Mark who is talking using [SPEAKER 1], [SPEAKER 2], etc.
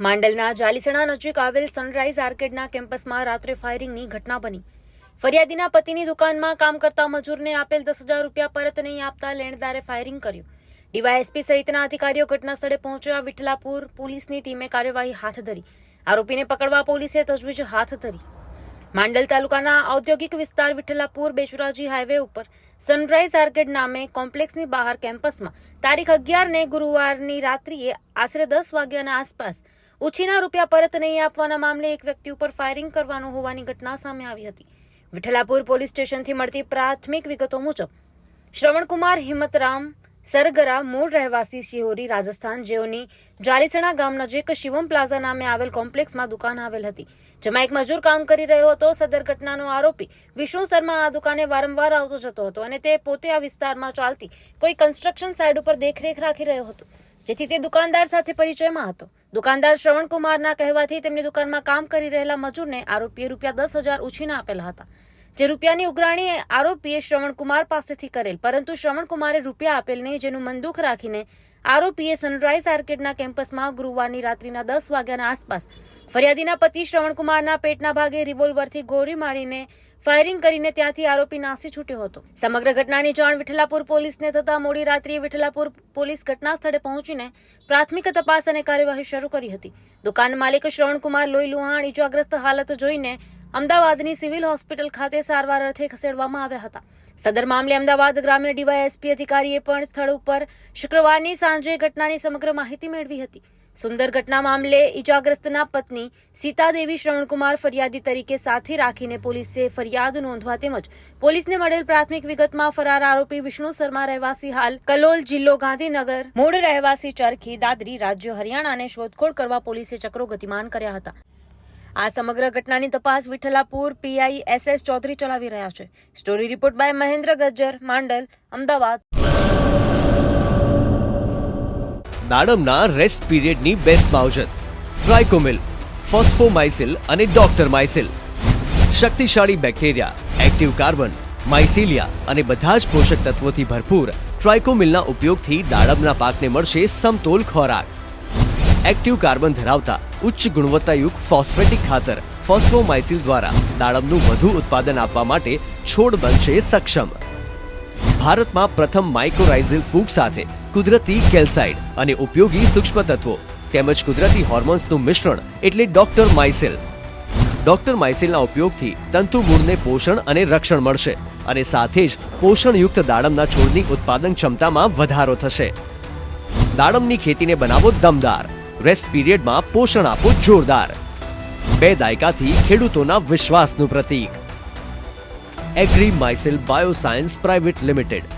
[SPEAKER 1] માંડલના જાલીસણા નજીક આવેલ સનરાઈઝ આર્કેડના કેમ્પસમાં રાત્રે ફાયરિંગની ઘટના બની. ફરિયાદીના પતિની દુકાનમાં કામ કરતા મજૂરને આપેલ 10,000 રૂપિયા પરત નહીં આપતા લેણદારે ફાયરિંગ કર્યું. ડીવાયએસપી સહિતના અધિકારીઓ ઘટના સ્થળે પહોંચ્યા. વિઠલાપુર પોલીસની ટીમે કાર્યવાહી હાથ ધરી. આરોપીને પકડવા પોલીસે તજવીજ હાથ ધરી. માંડલ તાલુકાના ઔદ્યોગિક વિસ્તાર વિઠલાપુર બેચુરાજી હાઈવે ઉપર સનરાઈઝ આર્કેડ નામે કોમ્પ્લેક્સની બહાર કેમ્પસમાં તારીખ 11 ગુરુવારની રાત્રિએ આશરે 10 વાગ્યાના આસપાસ ઉછીના રૂપિયા પરત નહીં આપવાના મામલે એક વ્યક્તિ ઉપર ફાયરિંગ કરવાનું હોવાની ઘટના સામે આવી હતી. વિઠલાપુર પોલીસ સ્ટેશનથી મળતી પ્રાથમિક વિગતો મુજબ શ્રવણકુમાર હિંમતરામ સરગરા મૂળ રહેવાસી શિહોરી રાજસ્થાન, જેઓની જાલીસણા ગામ નજીક શિવમ પ્લાઝા નામે આવેલ કોમ્પ્લેક્સમાં દુકાન આવેલ હતી, જેમાં એક મજૂર કામ કરી રહ્યો હતો. સદર ઘટનાનો આરોપી વિષ્ણુ શર્મા આ દુકાને વારંવાર આવતો જતો હતો અને તે પોતે આ વિસ્તારમાં ચાલતી કોઈ કન્સ્ટ્રક્શન સાઇટ ઉપર દેખરેખ રાખી રહ્યો હતો, જેથી તે દુકાનદાર સાથે પરિચયમાં હતો. દુકાનદાર શ્રવણકુમારના કહેવાથી તેમની દુકાનમાં કામ કરી રહેલા મજૂરને આરોપીએ રૂપિયા 10,000 ઉછીના આપેલા હતા, જે રૂપિયાની ઉઘરાણી આરોપીએ શ્રવણકુમાર પાસેથી કરેલ, પરંતુ શ્રવણકુમારે રૂપિયા આપેલ નહીં, જેનું મનદુખ રાખીને આરોપીએ સનરાઈઝ આર્કેડના કેમ્પસમાં ગુરુવારની રાત્રિના 10 વાગ્યાના આસપાસ ફરિયાદીના પતિ શ્રવણકુમારના પેટના ભાગે રિવોલ્વરથી ગોળી મારીને ફાયરિંગ કરીને ત્યાંથી આરોપી નાસી છૂટ્યો હતો. સમગ્ર ઘટનાની જાણ વિઠલાપુર પોલીસને થતા મોડી રાત્રિએ વિઠલાપુર પોલીસ ઘટના સ્થળે પહોંચીને પ્રાથમિક તપાસ અને કાર્યવાહી શરૂ કરી હતી. દુકાન માલિક શ્રવણકુમાર લોહી લુહાણ ઇજાગ્રસ્ત હાલત જોઈને અમદાવાદની સિવિલ હોસ્પિટલ ખાતે સારવાર અર્થે ખસેડવામાં આવ્યા હતા. સદર મામલે અમદાવાદ ગ્રામ્ય ડીવાયએસપી અધિકારીએ પણ સ્થળ ઉપર શુક્રવારની સાંજે ઘટનાની સમગ્ર માહિતી મેળવી હતી. સુંદર ઘટના મામલે ઇજાગ્રસ્તના પત્ની સીતાદેવી શ્રવણકુમાર ફરિયાદી તરીકે સાથે રાખીને પોલીસે ફરિયાદ નોંધવા તેમજ પોલીસને મળેલ પ્રાથમિક વિગતમાં ફરાર આરોપી વિષ્ણુ શર્મા રહેવાસી હાલ કલોલ, જિલ્લો ગાંધીનગર, મૂળ રહેવાસી ચરખી, દાદરી, રાજ્ય હરિયાણાને શોધખોળ કરવા પોલીસે ચક્રો ગતિમાન કર્યા હતા. આ સમગ્ર ઘટનાની તપાસ વિઠલાપુર પીઆઈ SS ચૌધરી ચલાવી રહ્યા છે. Story report by Mahendra Gajjar, Mandal, Ahmedabad.
[SPEAKER 2] દાડમના રેસ્ટ પીરિયડની બેસ્ટ માવજત ટ્રાઇકોમિલ, ફોસ્ફોમાઇસિલ અને ડોક્ટર માઇસિલ. શક્તિશાળી બેક્ટેરિયા, એક્ટિવ કાર્બન, માઇસિલિયા અને બધા જ પોષક તત્વોથી ભરપૂર ટ્રાઇકોમિલના ઉપયોગથી દાડમના પાકને મળશે સમતોલ ખોરાક. એક્ટિવ કાર્બન ધરાવતા ઉચ્ચ ગુણવત્તાયુક્ત ફોસ્ફેટિક ખાતર ફોસ્ફોમાઇસિલ દ્વારા દાડમનું વધુ ઉત્પાદન આપવા માટે છોડ બનશે સક્ષમ. ભારતમાં પ્રથમ માઇક્રોરાઇઝલ ફૂગ સાથે કુદરતી કેલ્સાઇડ અને ઉપયોગી સૂક્ષ્મ તત્વો તેમજ કુદરતી હોર્મોન્સનું મિશ્રણ એટલે ડોક્ટર માઇસિલ. ડોક્ટર માઇસિલના ઉપયોગથી તંતુ મૂળને પોષણ અને રક્ષણ મળશે અને સાથે જ પોષણયુક્ત દાડમના છોડની ઉત્પાદન ક્ષમતામાં વધારો થશે. દાડમની ખેતીને બનાવો દમદાર, રેસ્ટ પીરિયડમાં પોષણ આપો જોરદાર. 2 દાયકાથી ખેડૂતોના વિશ્વાસનું પ્રતીક. એગ્રી માઇસિલ બાયોસાયન્સ પ્રાઇવેટ લિમિટેડ.